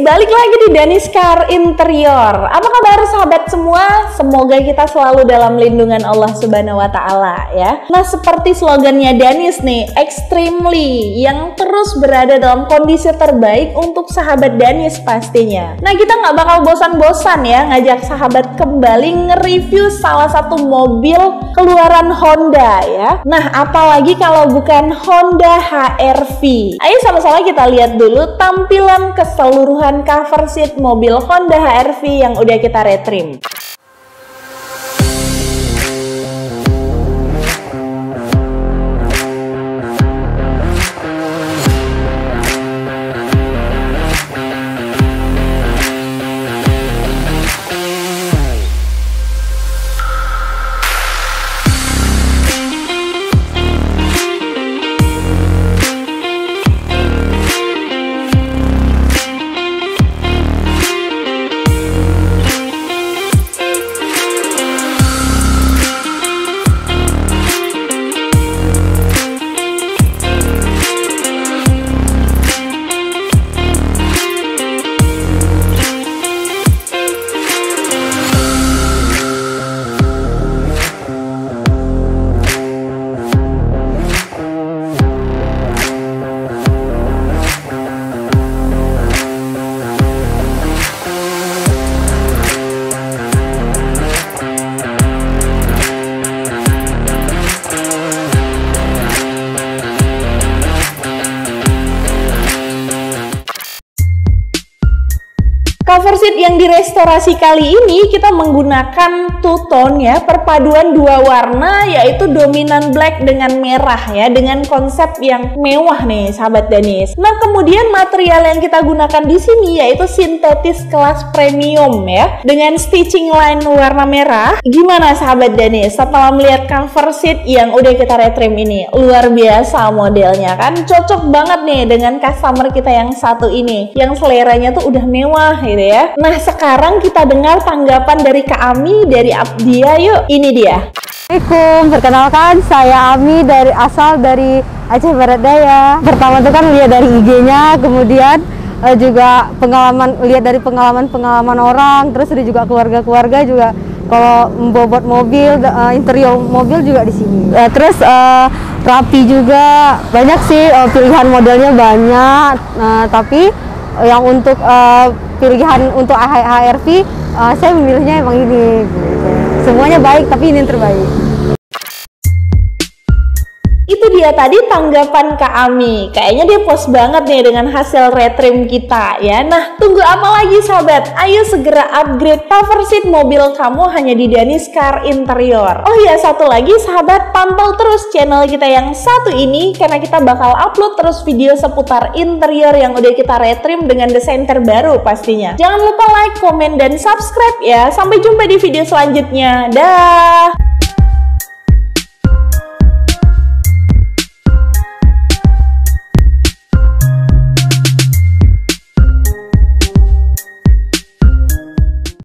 balik lagi di Danis Car Interior. Apa kabar sahabat semua? Semoga kita selalu dalam lindungan Allah Subhanahu wa Ta'ala ya. Nah, seperti slogannya Danis nih, extremely, yang terus berada dalam kondisi terbaik untuk sahabat Danis pastinya. Nah, kita nggak bakal bosan-bosan ya ngajak sahabat kembali nge-review salah satu mobil keluaran Honda ya. Nah, apalagi kalau bukan Honda HR-V. Ayo sama-sama kita lihat dulu tampilan keseluruhan cover sheet mobil Honda HR-V yang udah kita retrim. Cover sheet yang direstorasi kali ini kita menggunakan two tone ya, perpaduan dua warna yaitu dominan black dengan merah ya, dengan konsep yang mewah nih sahabat Danis. Nah, kemudian material yang kita gunakan di sini yaitu sintetis kelas premium ya, dengan stitching line warna merah. Gimana sahabat Danis setelah melihat cover sheet yang udah kita retrim ini? Luar biasa modelnya kan, cocok banget nih dengan customer kita yang satu ini, yang seleranya tuh udah mewah gitu ya. Nah, sekarang kita dengar tanggapan dari Kak Ami dari Abdia. Yuk, ini dia. Assalamualaikum, perkenalkan saya Ami asal dari Aceh Barat Daya. Pertama tuh kan lihat dari IG-nya, kemudian juga lihat dari pengalaman orang, terus ada juga keluarga-keluarga juga kalau membobot mobil, interior mobil juga di sini. Terus rapi juga, banyak sih pilihan modelnya banyak. Tapi yang untuk pilihan untuk HR-V saya memilihnya emang ini gitu. Semuanya baik tapi ini yang terbaik. Itu dia tadi tanggapan Kak Ami. Kayaknya dia puas banget nih dengan hasil retrim kita ya. Nah, tunggu apa lagi sahabat? Ayo segera upgrade cover sheet mobil kamu hanya di Danis Car Interior. Oh ya, satu lagi sahabat, pantau terus channel kita yang satu ini karena kita bakal upload terus video seputar interior yang udah kita retrim dengan desain terbaru pastinya. Jangan lupa like, komen, dan subscribe ya. Sampai jumpa di video selanjutnya. Dah.